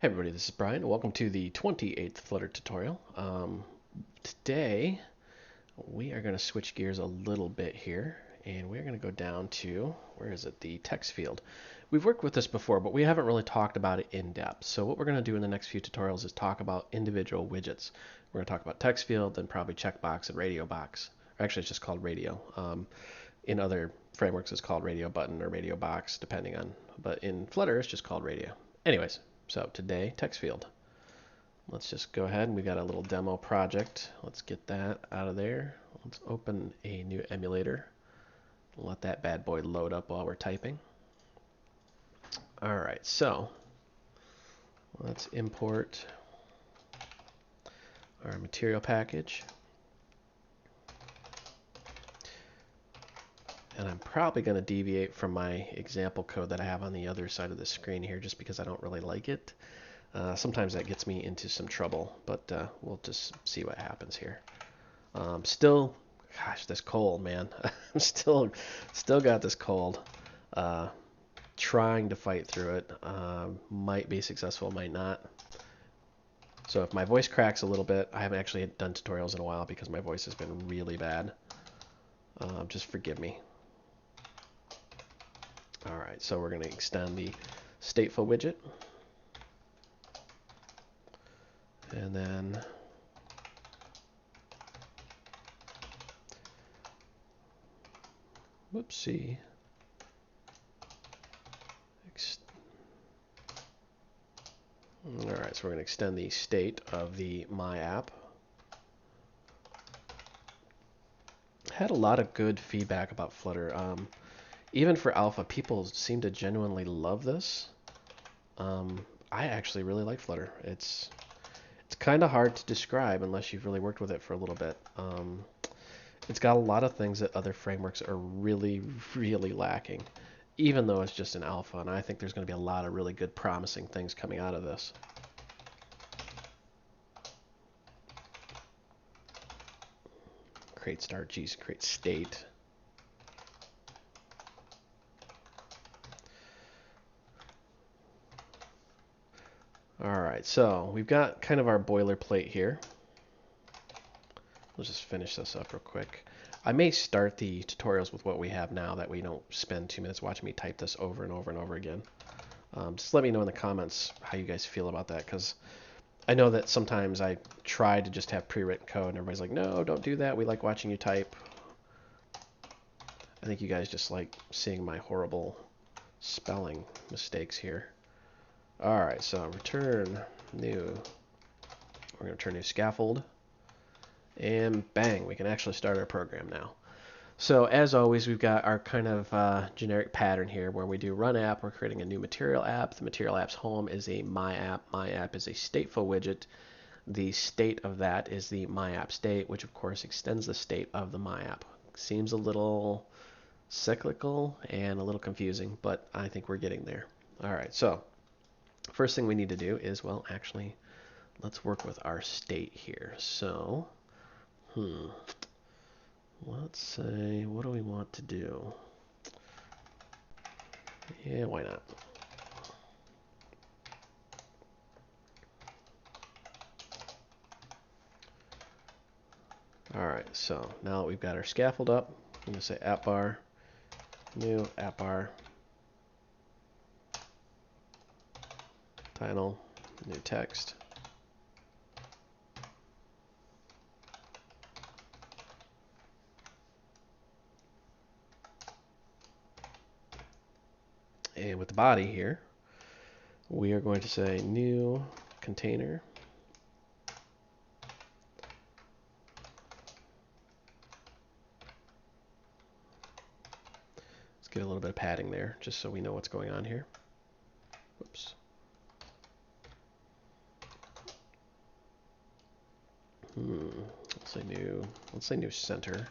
Hey everybody, this is Brian. Welcome to the 28th Flutter tutorial. Today we are going to switch gears a little bit here, and we're going to go down to, where is it, the text field. We've worked with this before, but we haven't really talked about it in depth. So what we're going to do in the next few tutorials is talk about individual widgets. We're going to talk about text field, then probably checkbox and radio box. Or actually, it's just called radio. In other frameworks, it's called radio button or radio box, depending on, but in Flutter, it's just called radio. Anyways. So today, text field. Let's just go ahead and we got a little demo project. Let's get that out of there. Let's open a new emulator. Let that bad boy load up while we're typing. All right, so let's import our material package. And I'm probably going to deviate from my example code that I have on the other side of the screen here just because I don't really like it. Sometimes that gets me into some trouble, but we'll just see what happens here. Still, gosh, this cold, man. I'm still got this cold. Trying to fight through it. Might be successful, might not. So if my voice cracks a little bit, I haven't actually done tutorials in a while because my voice has been really bad. Just forgive me. All right, so we're going to extend the stateful widget. And then whoopsie. All right, so we're going to extend the state of the My App. Had a lot of good feedback about Flutter. Even for alpha, people seem to genuinely love this. I actually really like Flutter. It's kind of hard to describe unless you've really worked with it for a little bit. It's got a lot of things that other frameworks are really, really lacking, even though it's just an alpha, and I think there's going to be a lot of really good promising things coming out of this. Create start, geez, create state. All right, so we've got kind of our boilerplate here. Let's just finish this up real quick. I may start the tutorials with what we have now, that we don't spend 2 minutes watching me type this over and over and over again. Just let me know in the comments how you guys feel about that, because I know that sometimes I try to just have pre-written code and everybody's like, no, don't do that. We like watching you type. I think you guys just like seeing my horrible spelling mistakes here. All right, so return new. We're going to return new scaffold. And bang, we can actually start our program now. So as always, we've got our kind of generic pattern here where we do run app. We're creating a new material app. The material app's home is a My App. My App is a stateful widget. The state of that is the My App state, which of course extends the state of the My App. Seems a little cyclical and a little confusing, but I think we're getting there. All right, so first thing we need to do is, well, actually, let's work with our state here. So, let's say, what do we want to do? Yeah, why not? All right, so now that we've got our scaffold up, I'm going to say app bar, new app bar, title, new text. And with the body here, we are going to say new container. Let's get a little bit of padding there, just so we know what's going on here. Whoops. Let's say new center.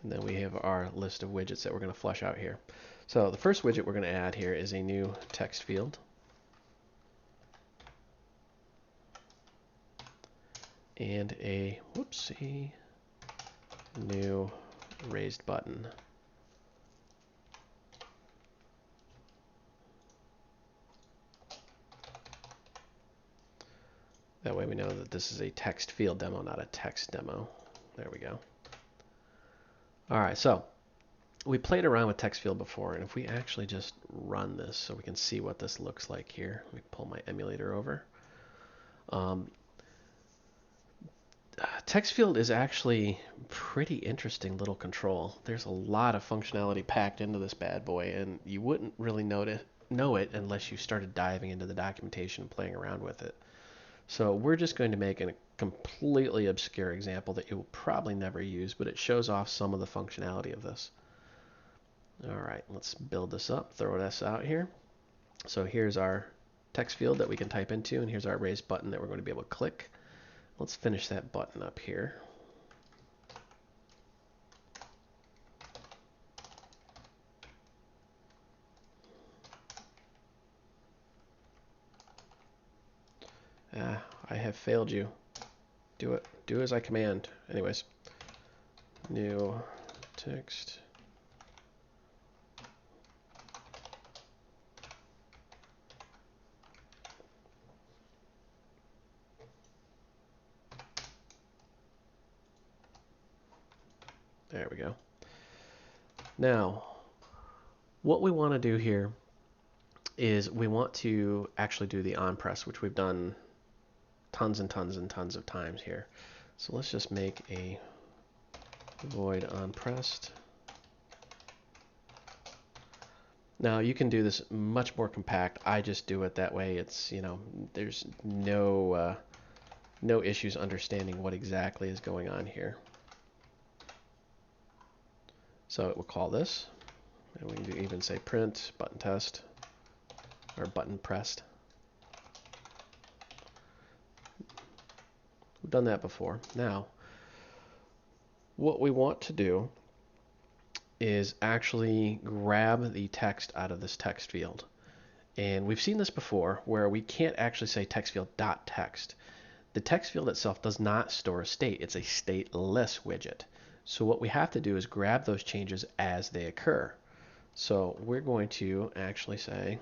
And then we have our list of widgets that we're going to flush out here. So the first widget we're going to add here is a new text field. And a, whoopsie, new raised button. That way we know that this is a text field demo, not a text demo. There we go. All right, so we played around with TextField before, and if we actually just run this so we can see what this looks like here, let me pull my emulator over. TextField is actually pretty interesting little control. There's a lot of functionality packed into this bad boy, and you wouldn't really know it unless you started diving into the documentation and playing around with it. So we're just going to make a completely obscure example that you will probably never use, but it shows off some of the functionality of this. All right, let's build this up, throw this out here. So here's our text field that we can type into, and here's our raised button that we're going to be able to click. Let's finish that button up here. I have failed you. Do it. Do as I command. Anyways, new text. There we go. Now, what we want to do here is we want to actually do the on press, which we've done tons and tons and tons of times here. So let's just make a void on pressed. Now you can do this much more compact. I just do it that way. It's, you know, there's no issues understanding what exactly is going on here. So it will call this, and we can even say print button test or button pressed. We've done that before. Now, what we want to do is actually grab the text out of this text field. And we've seen this before where we can't actually say textfield.text. The text field itself does not store a state. It's a stateless widget. So what we have to do is grab those changes as they occur. So we're going to actually say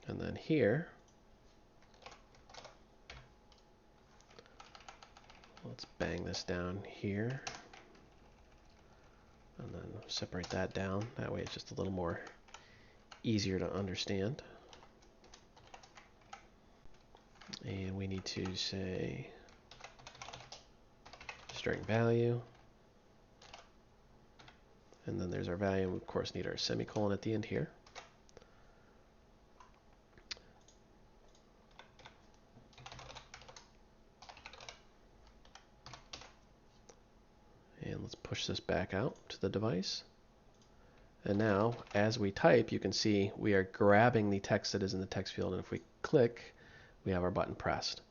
and then here, let's bang this down here and then separate that down. That way it's just a little more easier to understand. And we need to say string value. And then there's our value. We, of course, need our semicolon at the end here. And let's push this back out to the device. And now, as we type, you can see we are grabbing the text that is in the text field. And if we click, we have our button pressed.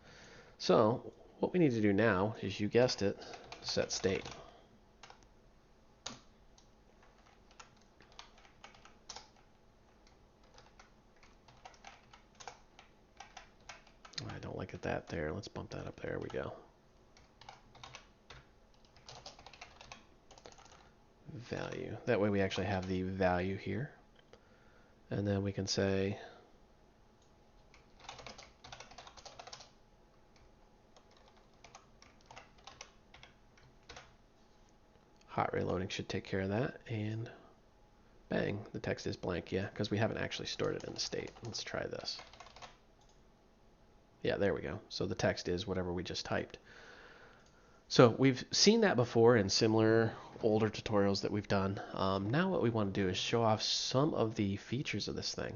So what we need to do now is, you guessed it, set state. I don't like it that there. Let's bump that up. There we go. Value. That way we actually have the value here. And then we can say hot reloading should take care of that. And bang, the text is blank. Yeah, because we haven't actually stored it in the state. Let's try this. Yeah, there we go. So the text is whatever we just typed. So we've seen that before in similar older tutorials that we've done. Now what we want to do is show off some of the features of this thing.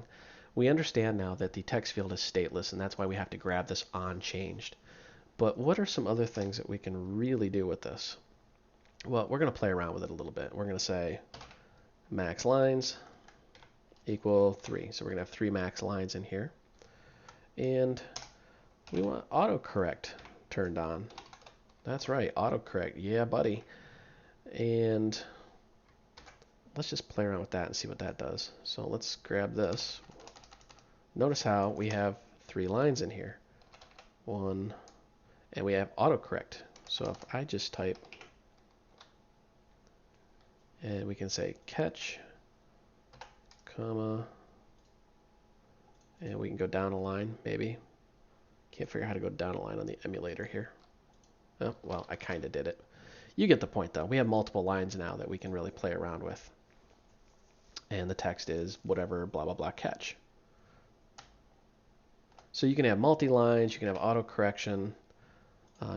We understand now that the text field is stateless, and that's why we have to grab this on changed. But what are some other things that we can really do with this? Well, we're going to play around with it a little bit. We're going to say max lines equal 3. So we're going to have 3 max lines in here. And we want autocorrect turned on. That's right, autocorrect. Yeah, buddy. And let's just play around with that and see what that does. So let's grab this. notice how we have 3 lines in here. One, and we have autocorrect. So if I just type, and we can say catch, comma, and we can go down a line, maybe. Can't figure out how to go down a line on the emulator here. Oh, well, I kind of did it. You get the point, though. We have multiple lines now that we can really play around with. And the text is whatever, blah, blah, blah, catch. So you can have multi-lines, you can have auto-correction,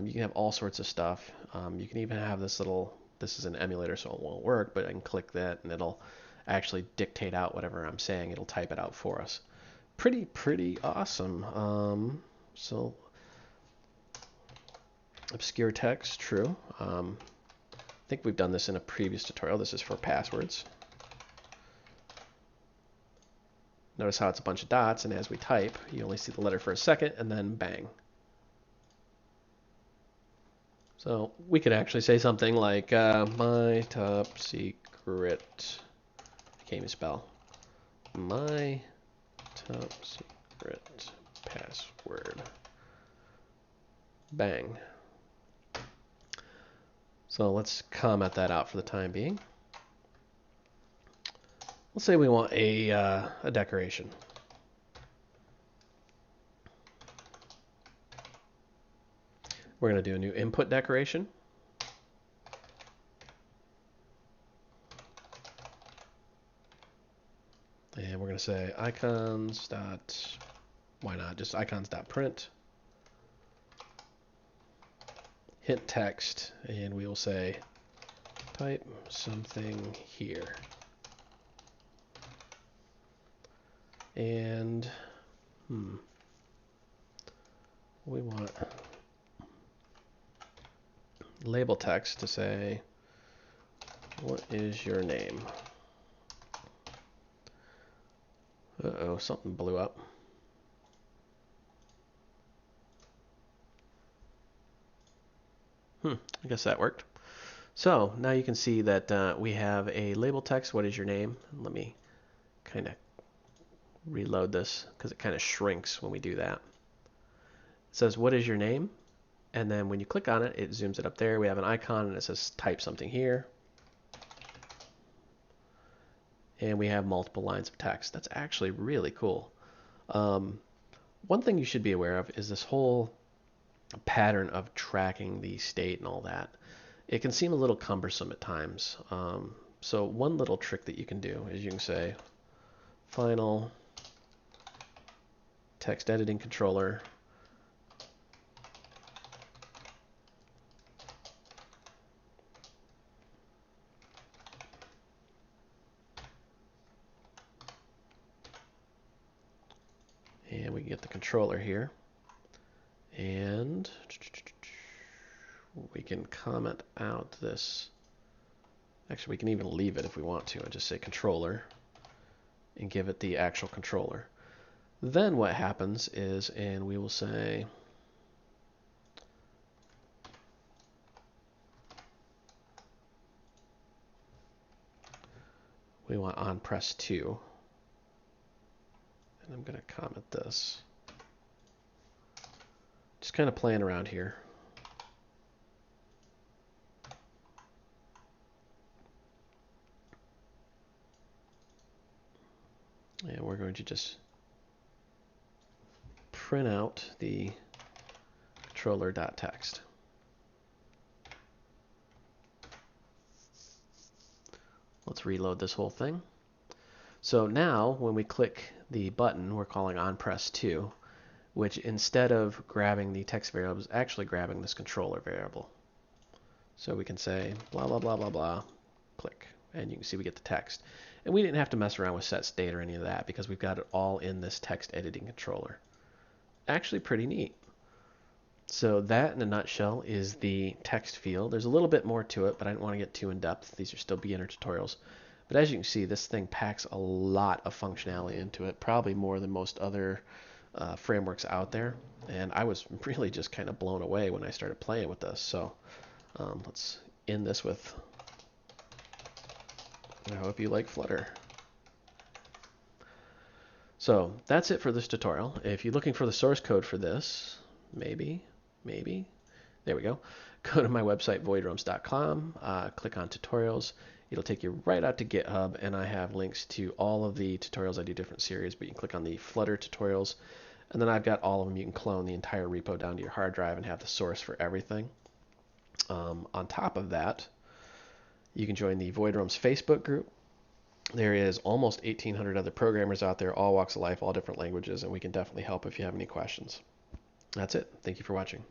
you can have all sorts of stuff. You can even have this little, this is an emulator, so it won't work, but I can click that and it'll actually dictate out whatever I'm saying. It'll type it out for us. Pretty awesome. So obscure text, true. I think we've done this in a previous tutorial. This is for passwords. Notice how it's a bunch of dots, and as we type, you only see the letter for a second, and then bang. So we could actually say something like, my top secret, I can't even spell, my top secret password, bang. So let's comment that out for the time being. Let's say we want a decoration. We're going to do a new input decoration. And we're going to say icons dot, why not, just icons dot print. Hint text, and we will say type something here. And we want label text to say, what is your name? Uh-oh, something blew up. I guess that worked. So now you can see that we have a label text, what is your name? Let me kind of reload this because it kind of shrinks when we do that. It says, what is your name? And then when you click on it, it zooms it up there. We have an icon and it says type something here. And we have multiple lines of text. That's actually really cool. One thing you should be aware of is this whole pattern of tracking the state and all that. It can seem a little cumbersome at times. So one little trick that you can do is you can say final text editing controller and we can get the controller here and we can comment out this. Actually, we can even leave it if we want to and just say controller and give it the actual controller. Then what happens is, and we will say we want on press 2. And I'm going to comment this. Just kind of playing around here. And we're going to just print out the controller.txt. Let's reload this whole thing. So now when we click the button, we're calling on press 2, which instead of grabbing the text variable is actually grabbing this controller variable. So we can say blah, blah, blah, blah, blah, click, and you can see we get the text. And we didn't have to mess around with set state or any of that because we've got it all in this text editing controller. Actually pretty neat. So that in a nutshell is the text field. There's a little bit more to it, but I didn't want to get too in depth. These are still beginner tutorials. But as you can see, this thing packs a lot of functionality into it, probably more than most other frameworks out there. And I was really just kind of blown away when I started playing with this. So let's end this with, I hope you like Flutter. So that's it for this tutorial. If you're looking for the source code for this, maybe, there we go. Go to my website, voidrooms.com, click on tutorials. It'll take you right out to GitHub, and I have links to all of the tutorials. I do different series, but you can click on the Flutter tutorials, and then I've got all of them. You can clone the entire repo down to your hard drive and have the source for everything. On top of that, you can join the Void Rooms Facebook group. There is almost 1,800 other programmers out there, all walks of life, all different languages, and we can definitely help if you have any questions. That's it. Thank you for watching.